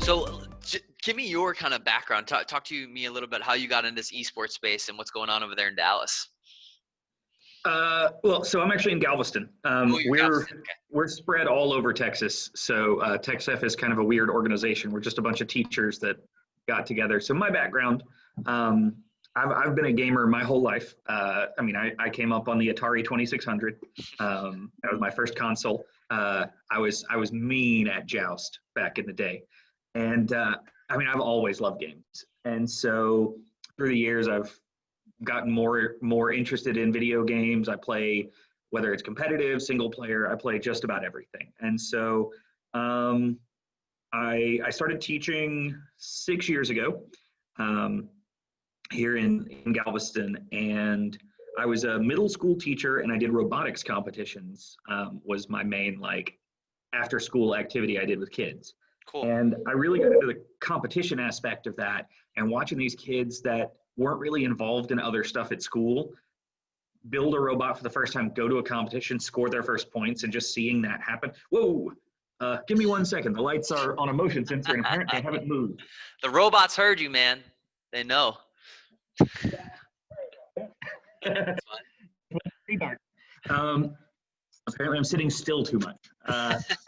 So give me your kind of background. Talk to me a little bit how you got into this esports space and what's going on over there in Dallas. Well, so I'm actually in Galveston. Galveston. Okay. We're spread all over Texas. So TechSF is kind of a weird organization. We're just a bunch of teachers that got together. So my background, I've been a gamer my whole life. I came up on the Atari 2600. That was my first console. I was mean at Joust back in the day. And I've always loved games. And so through the years, I've gotten more interested in video games. I play, whether it's competitive, single player, I play just about everything. And so I started teaching 6 years ago here in Galveston, and I was a middle school teacher, and I did robotics competitions, was my main after school activity I did with kids. Cool. And I really got into the competition aspect of that, and watching these kids that weren't really involved in other stuff at school build a robot for the first time, go to a competition, score their first points, and just seeing that happen. Whoa, give me 1 second. The lights are on a motion sensor, and apparently they haven't moved. The robots heard you, man. They know. That's fine. Apparently I'm sitting still too much.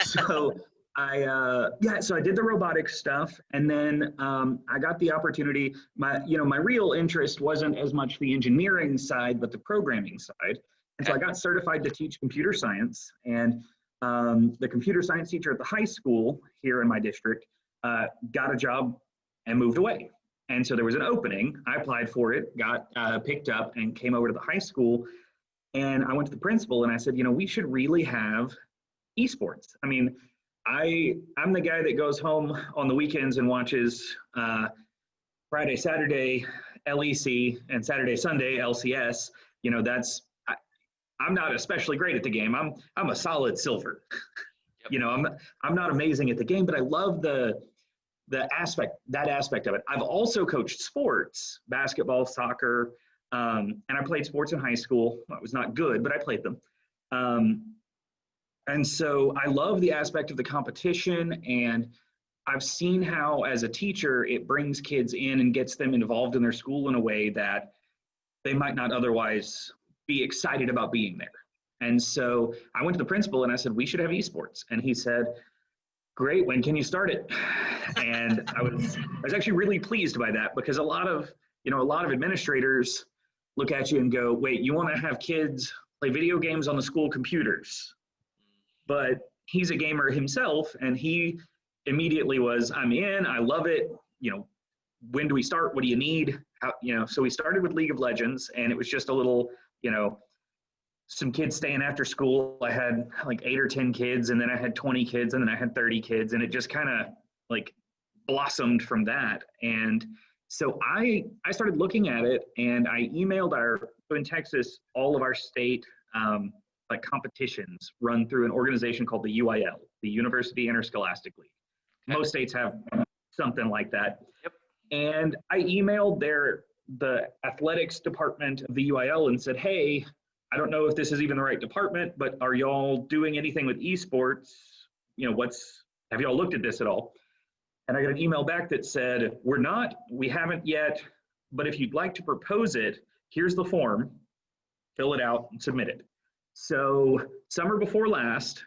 So I did the robotics stuff, and then I got the opportunity. My real interest wasn't as much the engineering side, but the programming side. And so I got certified to teach computer science, and the computer science teacher at the high school here in my district got a job and moved away. And so there was an opening. I applied for it, got picked up, and came over to the high school. And I went to the principal and I said, we should really have esports. I'm the guy that goes home on the weekends and watches Friday, Saturday, LEC, and Saturday, Sunday, LCS. I'm not especially great at the game. I'm a solid silver. Yep. I'm not amazing at the game, but I love that aspect of it. I've also coached sports, basketball, soccer, and I played sports in high school. I was not good, but I played them. And so I love the aspect of the competition, and I've seen how, as a teacher, it brings kids in and gets them involved in their school in a way that they might not otherwise be excited about being there. And so I went to the principal and I said, we should have esports. And he said, great, when can you start it? And I was actually really pleased by that, because a lot of administrators look at you and go, wait, you want to have kids play video games on the school computers? But he's a gamer himself, and he immediately was, I'm in, I love it. When do we start? What do you need? So we started with League of Legends, and it was just a little, some kids staying after school. I had 8 or 10 kids, and then I had 20 kids, and then I had 30 kids, and it just kind of blossomed from that. And so I started looking at it, and I emailed in Texas, all of our state competitions run through an organization called the UIL, the University Interscholastic League. Okay. Most states have something like that. Yep. And I emailed the athletics department of the UIL and said, hey, I don't know if this is even the right department, but are y'all doing anything with esports? Have y'all looked at this at all? And I got an email back that said, we haven't yet, but if you'd like to propose it, here's the form, fill it out and submit it. So summer before last,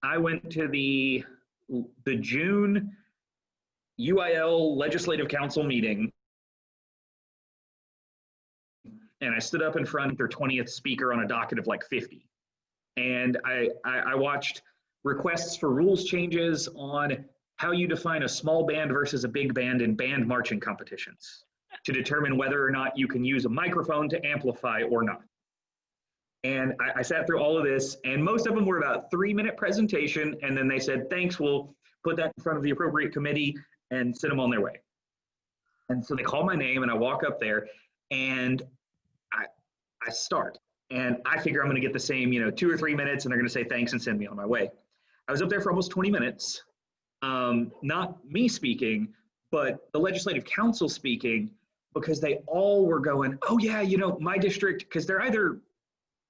I went to the June UIL Legislative Council meeting, and I stood up in front of their 20th speaker on a docket of 50. And I watched requests for rules changes on how you define a small band versus a big band in band marching competitions to determine whether or not you can use a microphone to amplify or not. And I sat through all of this, and most of them were about 3-minute presentation, and then they said, thanks, we'll put that in front of the appropriate committee and send them on their way. And so they call my name, and I walk up there, and I start. And I figure I'm going to get the same, 2 or 3 minutes, and they're going to say thanks and send me on my way. I was up there for almost 20 minutes, not me speaking, but the legislative council speaking, because they all were going, oh yeah, my district, because they're either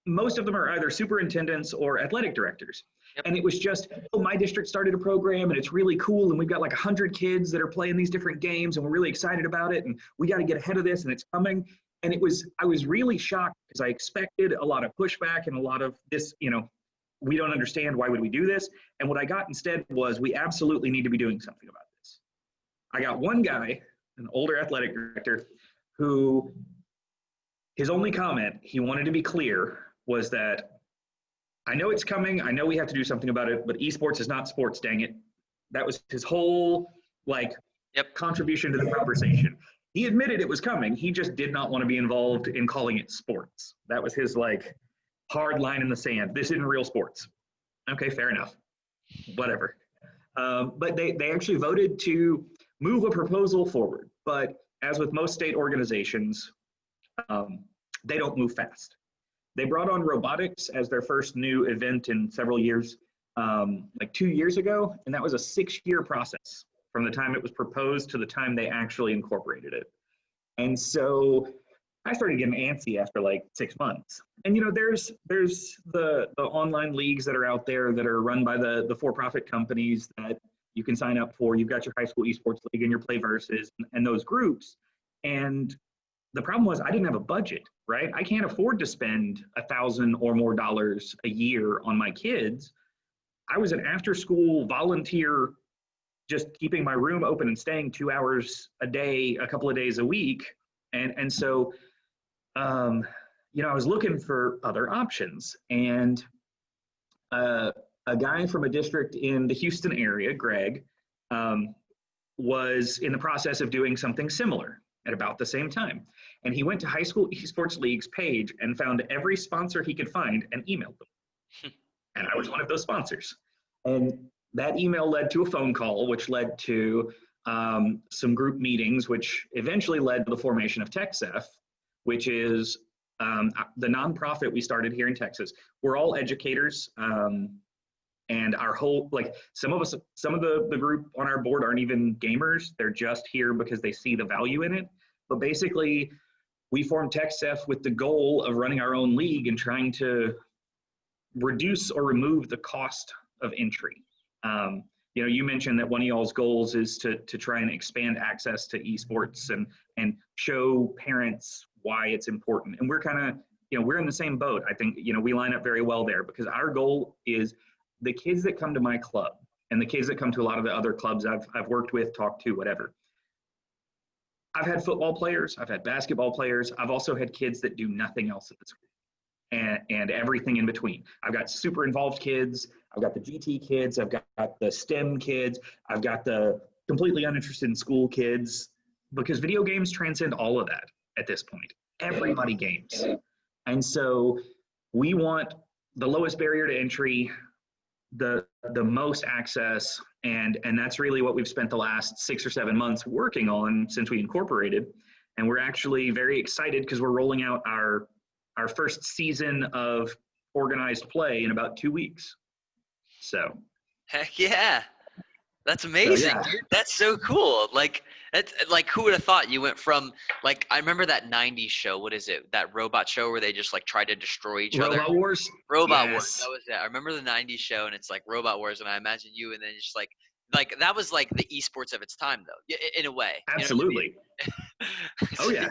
most of them are either superintendents or athletic directors. Yep. And it was just, oh, my district started a program and it's really cool. And we've got like 100 kids that are playing these different games and we're really excited about it. And we got to get ahead of this and it's coming. And I was really shocked because I expected a lot of pushback and a lot of this, we don't understand, why would we do this? And what I got instead was, we absolutely need to be doing something about this. I got one guy, an older athletic director, who his only comment, he wanted to be clear, was that, I know it's coming, I know we have to do something about it, but esports is not sports, dang it. That was his whole contribution to the conversation. He admitted it was coming, he just did not want to be involved in calling it sports. That was his hard line in the sand. This isn't real sports. Okay, fair enough. Whatever. But they actually voted to move a proposal forward. But as with most state organizations, they don't move fast. They brought on robotics as their first new event in several years, 2 years ago, and that was a 6-year process from the time it was proposed to the time they actually incorporated it. And so I started getting antsy after 6 months. And there's the online leagues that are out there that are run by the for-profit companies that you can sign up for. You've got your high school esports league and your play versus and those groups. And the problem was, I didn't have a budget, right? I can't afford to spend $1,000 or more a year on my kids. I was an after-school volunteer, just keeping my room open and staying 2 hours a day, a couple of days a week. And so, I was looking for other options. And a guy from a district in the Houston area, Greg, was in the process of doing something similar at about the same time. And he went to High School Esports League's page and found every sponsor he could find and emailed them. And I was one of those sponsors. And that email led to a phone call, which led to some group meetings, which eventually led to the formation of TechSef, which is the nonprofit we started here in Texas. We're all educators. And our whole, some of the group on our board aren't even gamers. They're just here because they see the value in it. But basically, we formed TechSef with the goal of running our own league and trying to reduce or remove the cost of entry. You mentioned that one of y'all's goals is to try and expand access to esports and show parents why it's important. And we're kind of, we're in the same boat. I think, we line up very well there, because our goal is the kids that come to my club and the kids that come to a lot of the other clubs I've worked with, talked to, whatever. I've had football players, I've had basketball players, I've also had kids that do nothing else at the school and everything in between. I've got super involved kids, I've got the GT kids, I've got the STEM kids, I've got the completely uninterested in school kids, because video games transcend all of that at this point. Everybody games. And so we want the lowest barrier to entry, the most access, and that's really what we've spent the last 6 or 7 months working on since we incorporated. And we're actually very excited because we're rolling out our first season of organized play in about 2 weeks. So heck yeah, that's amazing. So, yeah. Dude, that's so cool. That's who would have thought you went from I remember that 90s show, what is it, that robot show where they just tried to destroy each other? Robot Wars. Robot Yes. Wars, that was it. I remember the 90s show, and it's Robot Wars, and I imagine you, and then just that was the esports of its time, though, in a way. Absolutely. Oh yeah.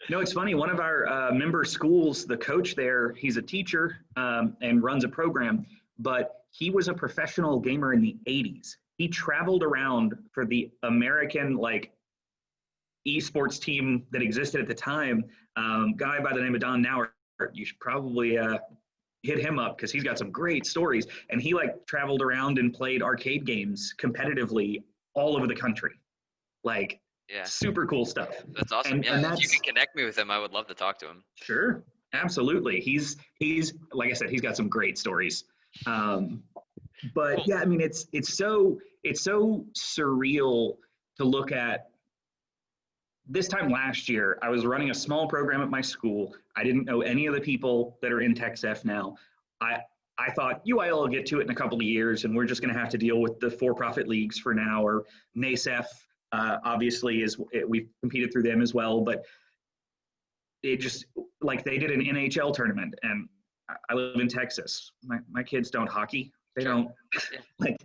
No, it's funny. One of our member schools, the coach there, he's a teacher and runs a program, but he was a professional gamer in the 80s. He traveled around for the American esports team that existed at the time. Guy by the name of Don Nauer. You should probably hit him up because he's got some great stories. And he traveled around and played arcade games competitively all over the country. Yeah. Super cool stuff. That's awesome. And if you can connect me with him, I would love to talk to him. Sure. Absolutely. He's like I said, he's got some great stories. But cool. Yeah, I mean, it's so surreal to look at. This time last year, I was running a small program at my school. I didn't know any of the people that are in TechSef now. I thought UIL will get to it in a couple of years, and we're just going to have to deal with the for-profit leagues for now, or NASEF, obviously, we've competed through them as well. But like they did an NHL tournament, and I live in Texas. My kids don't hockey. They Sure. don't Yeah. like,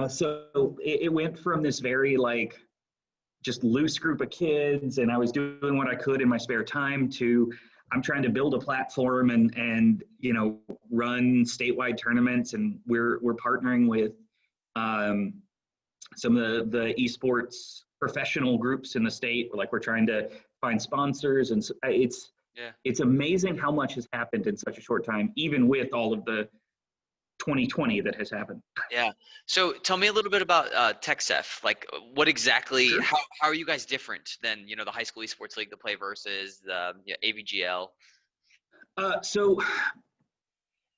so it went from this very like just loose group of kids, and I was doing what I could in my spare time to I'm trying to build a platform and run statewide tournaments, and we're partnering with some of the esports professional groups in the state. Like we're trying to find sponsors, and Yeah. it's amazing how much has happened in such a short time, even with all of the 2020 that has happened. Yeah. So tell me a little bit about TechSef. Like, what exactly? Sure. How are you guys different than the high school esports league, the Play versus the AVGL? So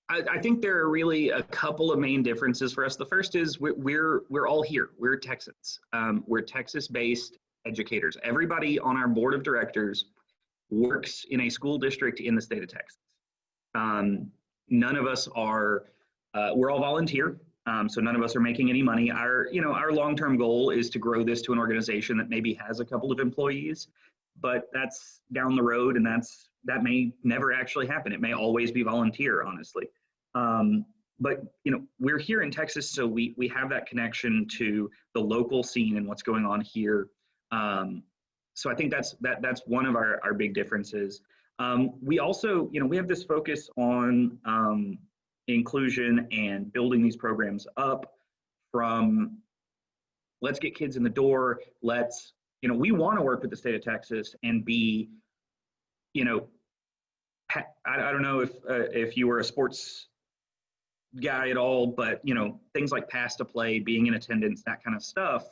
I think there are really a couple of main differences for us. The first is we're all here. We're Texans. We're Texas-based educators. Everybody on our board of directors works in a school district in the state of Texas. None of us are. We're all volunteer. So none of us are making any money. Our long-term goal is to grow this to an organization that maybe has a couple of employees, but that's down the road, and that may never actually happen. It may always be volunteer, honestly. But we're here in Texas, so we have that connection to the local scene and what's going on here. So I think that's one of our big differences. We also, we have this focus on inclusion and building these programs up from let's get kids in the door. We want to work with the state of Texas and be, I don't know if you were a sports guy at all, but things like pass to play, being in attendance, that kind of stuff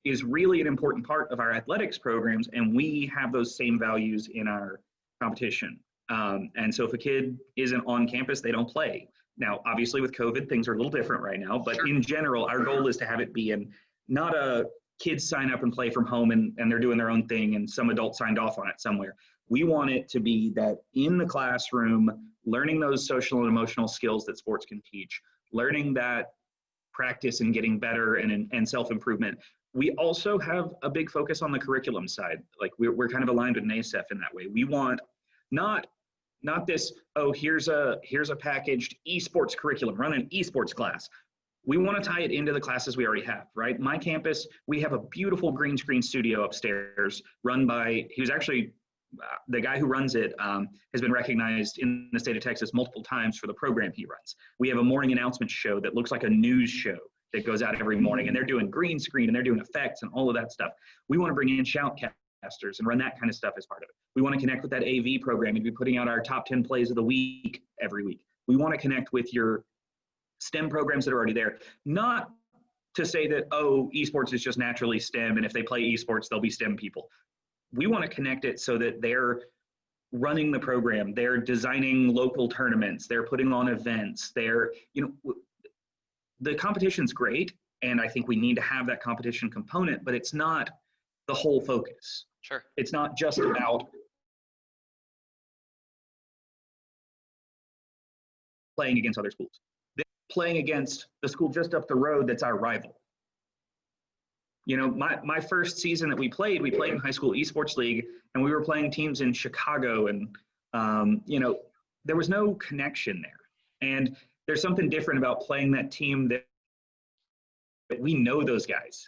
is really an important part of our athletics programs, and we have those same values in our competition. And so if a kid isn't on campus, they don't play. Now, obviously with COVID, things are a little different right now, but in general, our goal is to have it be not a kids sign up and play from home and they're doing their own thing and some adult signed off on it somewhere. We want it to be that in the classroom, learning those social and emotional skills that sports can teach, learning that practice and getting better and self-improvement. We also have a big focus on the curriculum side. Like we're kind of aligned with NASEF in that way. We want not this, here's a packaged esports curriculum, run an esports class. We want to tie it into the classes we already have, right? My campus, we have a beautiful green screen studio upstairs run by, he was actually, the guy who runs it has been recognized in the state of Texas multiple times for the program he runs. We have a morning announcement show that looks like a news show that goes out every morning, and they're doing green screen and they're doing effects and all of that stuff. We want to bring in shoutcasters and run that kind of stuff as part of it. We want to connect with that AV program and be putting out our top 10 plays of the week every week. We want to connect with your STEM programs that are already there. Not to say that, esports is just naturally STEM, and if they play esports, they'll be STEM people. We want to connect it so that they're running the program, they're designing local tournaments, they're putting on events, the competition's great, and I think we need to have that competition component, but it's not the whole focus. Sure. It's not just about playing against other schools. They're playing against the school just up the road that's our rival. My first season that we played in high school esports league, and we were playing teams in Chicago, and there was no connection there. And there's something different about playing that team that we know those guys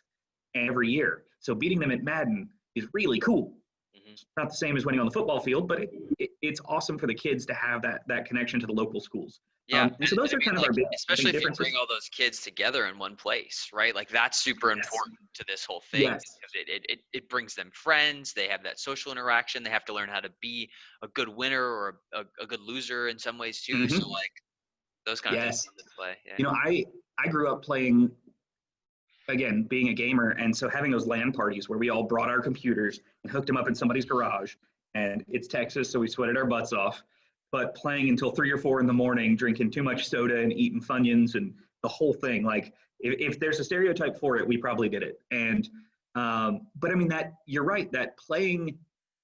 every year. So beating them at Madden is really cool. Mm-hmm. It's not the same as winning on the football field, but it's awesome for the kids to have that connection to the local schools. Yeah. And so those are kind of our big especially if you differences. bring all those kids together in one place, right? Like that's super important to this whole thing. Yes. Because it brings them friends. They have that social interaction. They have to learn how to be a good winner or a good loser in some ways too. Mm-hmm. So like those kind of things come into play. Yeah. I grew up playing, again, being a gamer, and so having those LAN parties where we all brought our computers and hooked them up in somebody's garage, and it's Texas, so we sweated our butts off, but playing until 3 or 4 in the morning, drinking too much soda and eating Funyuns and the whole thing. Like if there's a stereotype for it, we probably did it. And but I mean, that you're right, that playing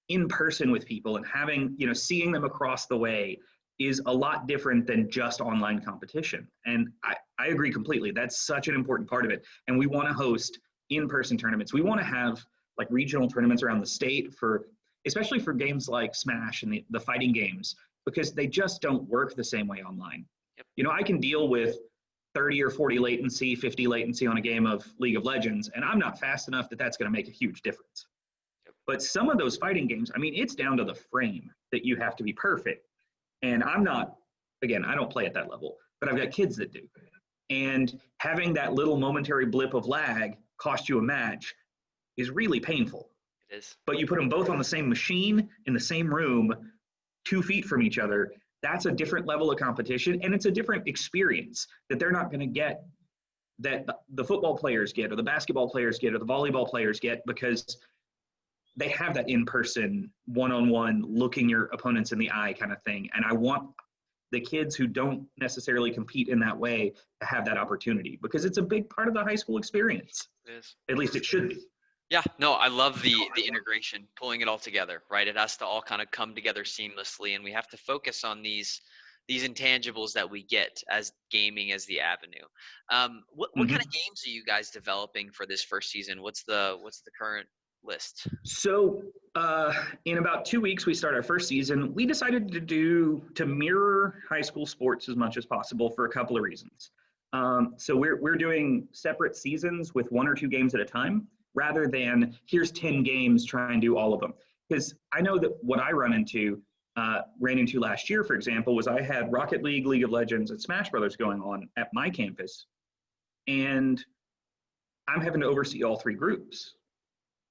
in person with people and having, seeing them across the way is a lot different than just online competition. And I agree completely. That's such an important part of it. And we want to host in-person tournaments. We want to have like regional tournaments around the state for especially for games like Smash and the fighting games, because they just don't work the same way online. Yep. You know, I can deal with 30 or 40 latency, 50 latency on a game of League of Legends, and I'm not fast enough that that's going to make a huge difference. Yep. But some of those fighting games, I mean, it's down to the frame that you have to be perfect. And I'm not, again, I don't play at that level, but I've got kids that do. And having that little momentary blip of lag cost you a match is really painful. It is. But you put them both on the same machine in the same room, 2 feet from each other. That's a different level of competition, and it's a different experience that they're not going to get, that the football players get, or the basketball players get, or the volleyball players get, because they have that in-person, one-on-one, looking your opponents in the eye kind of thing. And I want the kids who don't necessarily compete in that way to have that opportunity, because it's a big part of the high school experience. It is. At least it should be. Yeah, no, I love the integration, pulling it all together, right? It has to all kind of come together seamlessly, and we have to focus on these intangibles that we get as gaming as the avenue. What kind of games are you guys developing for this first season? What's the current list? So in about 2 weeks, we start our first season. We decided to mirror high school sports as much as possible for a couple of reasons. So we're doing separate seasons with 1 or 2 games at a time, rather than here's 10 games, try and do all of them. Because I know that what I ran into last year, for example, was I had Rocket League, League of Legends, and Smash Brothers going on at my campus. And I'm having to oversee all 3 groups.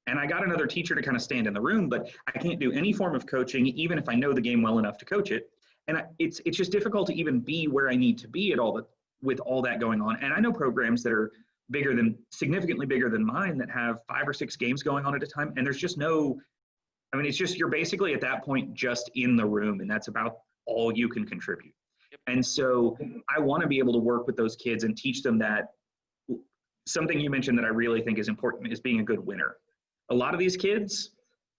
And I got another teacher to kind of stand in the room, but I can't do any form of coaching, even if I know the game well enough to coach it. And it's just difficult to even be where I need to be with all that going on. And I know programs that are significantly bigger than mine, that have 5 or 6 games going on at a time. And there's just it's just, you're basically at that point just in the room, and that's about all you can contribute. Yep. And so I want to be able to work with those kids and teach them that. Something you mentioned that I really think is important is being a good winner. A lot of these kids,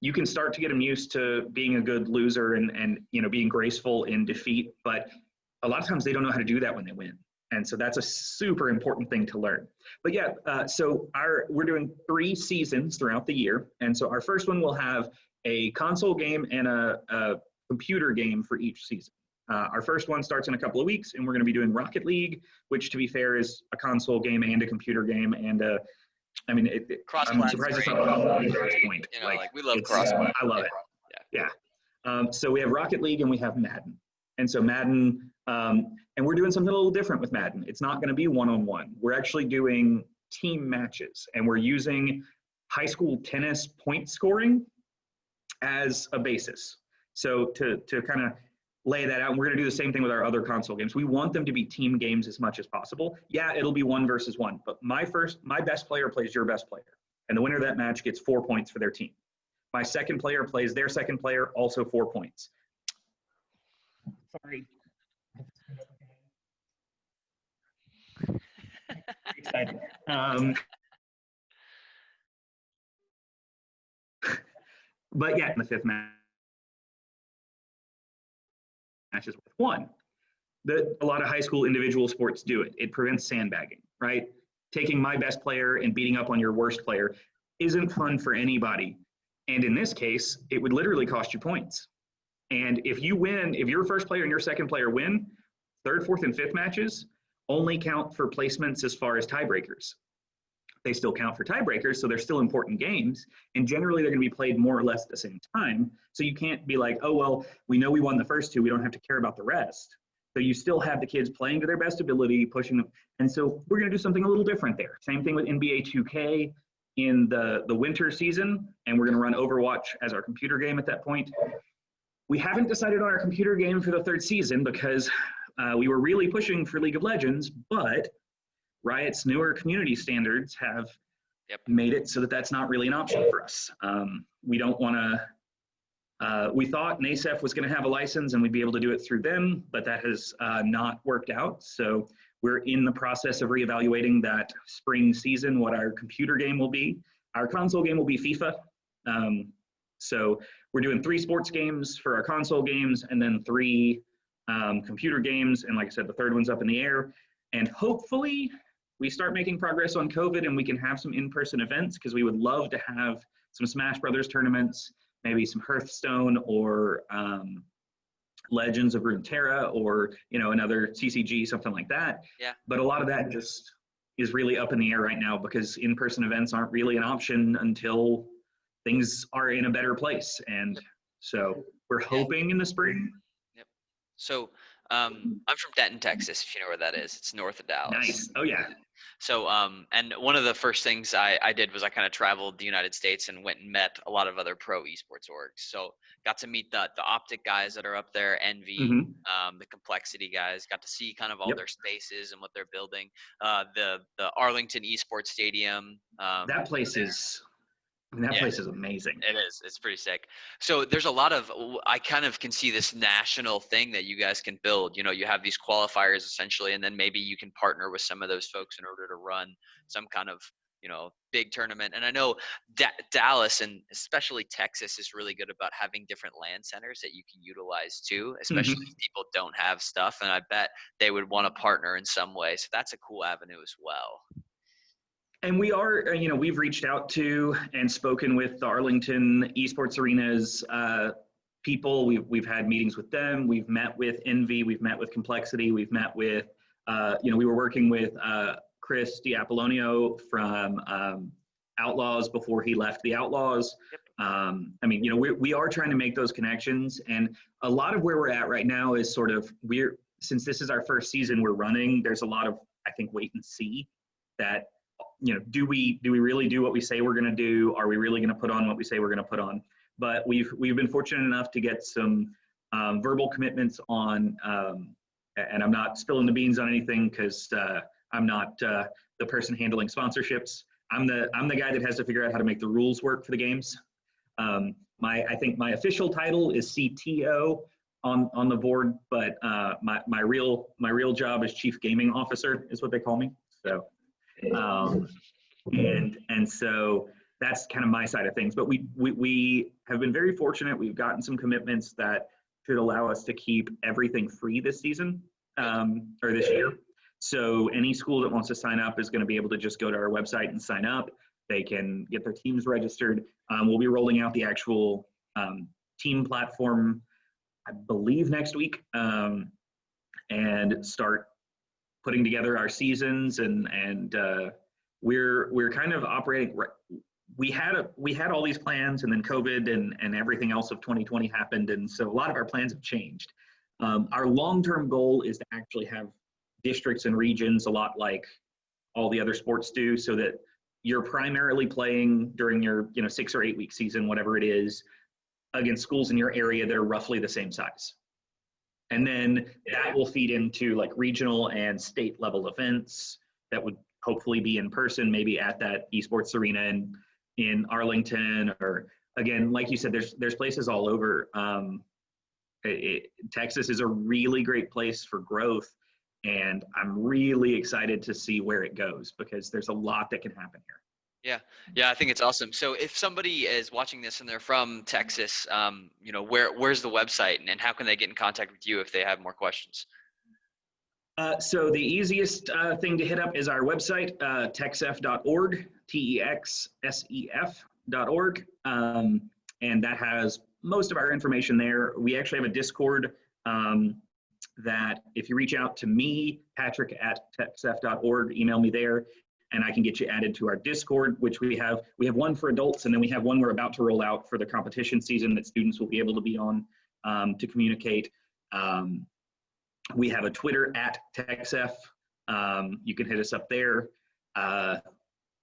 you can start to get them used to being a good loser and being graceful in defeat, but a lot of times they don't know how to do that when they win. And so that's a super important thing to learn. But yeah, so we're doing 3 seasons throughout the year. And so our first one will have a console game and a computer game for each season. Our first one starts in a couple of weeks, and we're going to be doing Rocket League, which, to be fair, is a console game and a computer game, and I'm surprised it's not at this point. We love cross-play. I love it. Yeah. So we have Rocket League and we have Madden. And so Madden, and we're doing something a little different with Madden. It's not going to be one-on-one. We're actually doing team matches, and we're using high school tennis point scoring as a basis. So to kind of lay that out, and we're going to do the same thing with our other console games. We want them to be team games as much as possible. Yeah, it'll be 1 versus 1, but my best player plays your best player, and the winner of that match gets 4 points for their team. My second player plays their second player, also 4 points. Sorry. Excited. But yeah, in the 5th match matches with 1. A lot of high school individual sports do it. It prevents sandbagging, right? Taking my best player and beating up on your worst player isn't fun for anybody. And in this case, it would literally cost you points. And if you win, if your first player and your second player win, 3rd, 4th, and 5th matches only count for placements as far as tiebreakers. They still count for tiebreakers, so they're still important games. And generally, they're going to be played more or less at the same time. So you can't be like, oh, well, we know we won the first 2. We don't have to care about the rest. So you still have the kids playing to their best ability, pushing them. And so we're going to do something a little different there. Same thing with NBA 2K in the winter season. And we're going to run Overwatch as our computer game at that point. We haven't decided on our computer game for the 3rd season because we were really pushing for League of Legends, but Riot's newer community standards have made it so that that's not really an option for us. We don't want to, we thought NASEF was going to have a license and we'd be able to do it through them, but that has not worked out. So we're in the process of reevaluating that spring season, what our computer game will be. Our console game will be FIFA. So we're doing 3 sports games for our console games and then 3 computer games. And like I said, the 3rd one's up in the air. And hopefully we start making progress on COVID and we can have some in-person events, because we would love to have some Smash Brothers tournaments, maybe some Hearthstone or Legends of Runeterra or, another CCG, something like that. Yeah. But a lot of that just is really up in the air right now because in-person events aren't really an option until things are in a better place. And so we're hoping in the spring. Yep. So I'm from Denton, Texas, if you know where that is. It's north of Dallas. Nice. Oh, yeah. So, and one of the first things I did was I kind of traveled the United States and went and met a lot of other pro esports orgs. So got to meet the Optic guys that are up there, Envy, the Complexity guys, got to see kind of all their spaces and what they're building. The Arlington Esports Stadium. That place is place is amazing. It is. It's pretty sick. So there's a lot of, I kind of can see this national thing that you guys can build. You have these qualifiers essentially, and then maybe you can partner with some of those folks in order to run some kind of, big tournament. And I know Dallas and especially Texas is really good about having different LAN centers that you can utilize too, especially if people don't have stuff. And I bet they would want to partner in some way. So that's a cool avenue as well. And we are, we've reached out to and spoken with the Arlington Esports Arena's people. We've had meetings with them. We've met with Envy. We've met with Complexity. We've met with, we were working with Chris Diapollonio from Outlaws before he left the Outlaws. We are trying to make those connections. And a lot of where we're at right now is sort of, since this is our first season we're running, there's a lot of, I think, wait and see that, do we really do what we say we're going to do? Are we really going to put on what we say we're going to put on? But we've been fortunate enough to get some verbal commitments on, and I'm not spilling the beans on anything because I'm not the person handling sponsorships. I'm the guy that has to figure out how to make the rules work for the games. I think my official title is CTO on the board, but my real job is Chief Gaming Officer is what they call me. So. And so that's kind of my side of things, but we have been very fortunate. We've gotten some commitments that should allow us to keep everything free this season, or this year. So any school that wants to sign up is going to be able to just go to our website and sign up. They can get their teams registered. We'll be rolling out the actual team platform, I believe, next week, and start putting together our seasons, and we're kind of operating. We had all these plans, and then COVID and everything else of 2020 happened, and so a lot of our plans have changed. Our long-term goal is to actually have districts and regions, a lot like all the other sports do, so that you're primarily playing during your 6 or 8 week season, whatever it is, against schools in your area that are roughly the same size. And then that will feed into like regional and state level events that would hopefully be in person, maybe at that esports arena in Arlington, or again, like you said, there's places all over. Texas is a really great place for growth, and I'm really excited to see where it goes because there's a lot that can happen here. Yeah, I think it's awesome. So if somebody is watching this and they're from Texas, where's the website and how can they get in contact with you if they have more questions? So the easiest thing to hit up is our website, texsef.org, texsef.org, and that has most of our information there. We actually have a Discord that if you reach out to me, Patrick at texsef.org, email me there, and I can get you added to our Discord, which we have one for adults, and then we have one we're about to roll out for the competition season that students will be able to be on to communicate. We have a Twitter at TexSef. You can hit us up there.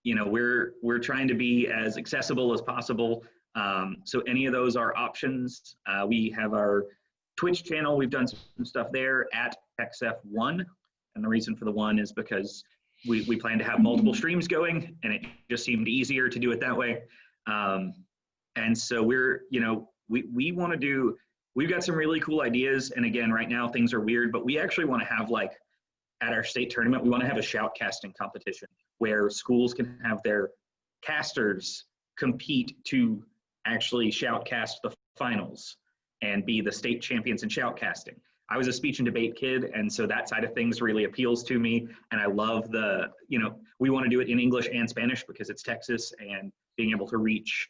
We're trying to be as accessible as possible. So any of those are options. We have our Twitch channel. We've done some stuff there at TexSef1. And the reason for the one is because we plan to have multiple streams going, and it just seemed easier to do it that way. And so we want to do, we've got some really cool ideas. And again, right now things are weird, but we actually want to have, like, at our state tournament, we want to have a shout casting competition where schools can have their casters compete to actually shout cast the finals and be the state champions in shout casting. I was a speech and debate kid, and so that side of things really appeals to me. And I love we want to do it in English and Spanish because it's Texas, and being able to reach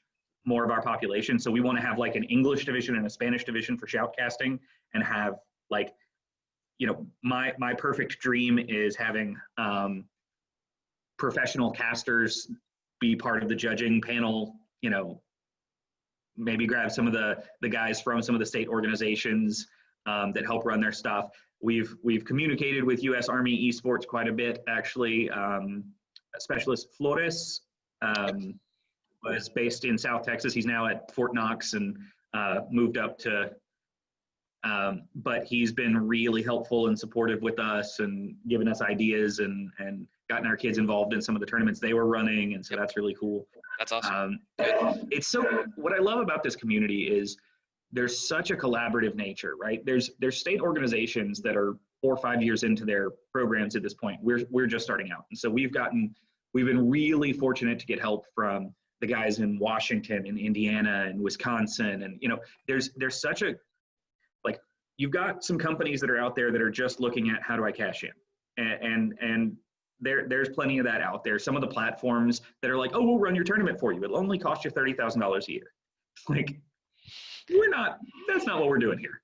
more of our population. So we want to have like an English division and a Spanish division for shoutcasting, and have like, my perfect dream is having professional casters be part of the judging panel, maybe grab some of the guys from some of the state organizations that help run their stuff. We've communicated with U.S. Army Esports quite a bit, actually. Specialist Flores was based in South Texas. He's now at Fort Knox and moved up to, but he's been really helpful and supportive with us and given us ideas and gotten our kids involved in some of the tournaments they were running. And so that's really cool. That's awesome. What I love about this community is there's such a collaborative nature, right? There's state organizations that are 4 or 5 years into their programs at this point. We're just starting out. And so we've been really fortunate to get help from the guys in Washington and Indiana and Wisconsin. And, there's such a, like, you've got some companies that are out there that are just looking at how do I cash in? And there's plenty of that out there. Some of the platforms that are like, oh, we'll run your tournament for you. It'll only cost you $30,000 a year. Like, that's not what we're doing here.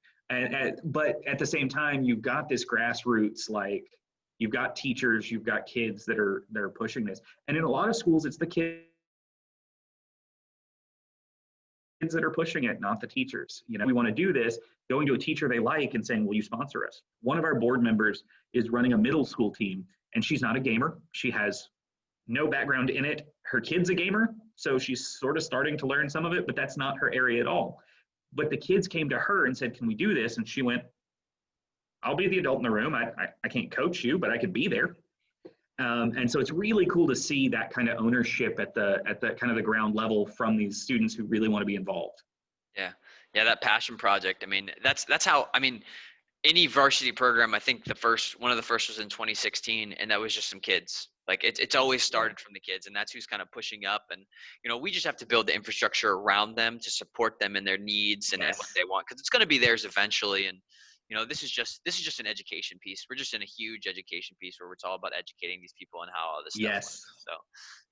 But at the same time, you've got this grassroots, like, you've got teachers, you've got kids that are pushing this. And in a lot of schools, it's the kids that are pushing it, not the teachers. We want to do this, going to a teacher they like and saying, will you sponsor us? One of our board members is running a middle school team, and she's not a gamer. She has no background in it. Her kid's a gamer, so she's sort of starting to learn some of it, but that's not her area at all. But the kids came to her and said, can we do this? And she went, I'll be the adult in the room. I can't coach you, but I could be there. And so it's really cool to see that kind of ownership at the kind of the ground level from these students who really want to be involved. Yeah, that passion project. I mean, that's how, any varsity program, I think one of the first was in 2016, and that was just some kids. Like, it's always started from the kids, and that's who's kind of pushing up. And, we just have to build the infrastructure around them to support them in their needs and what they want, because it's going to be theirs eventually. And, this is just an education piece. We're just in a huge education piece where it's all about educating these people on how all this stuff works. So,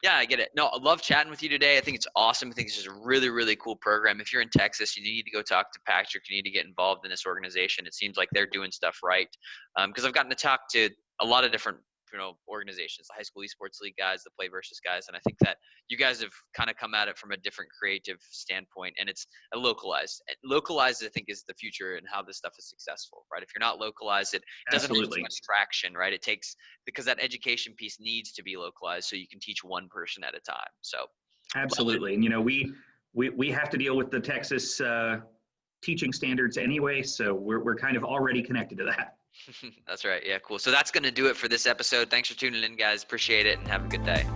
yeah, I get it. No, I love chatting with you today. I think it's awesome. I think this is a really, really cool program. If you're in Texas, you need to go talk to Patrick. You need to get involved in this organization. It seems like they're doing stuff right. Because I've gotten to talk to a lot of different organizations, the high school esports league guys, the play versus guys, and I think that you guys have kind of come at it from a different creative standpoint, and it's localized. Localized, I think, is the future and how this stuff is successful, right? If you're not localized, it doesn't have too much traction, right? It takes, because that education piece needs to be localized so you can teach one person at a time. So absolutely. And we have to deal with the Texas teaching standards anyway, so we're kind of already connected to that. That's right. Yeah, cool. So that's going to do it for this episode. Thanks for tuning in, guys. Appreciate it, and have a good day.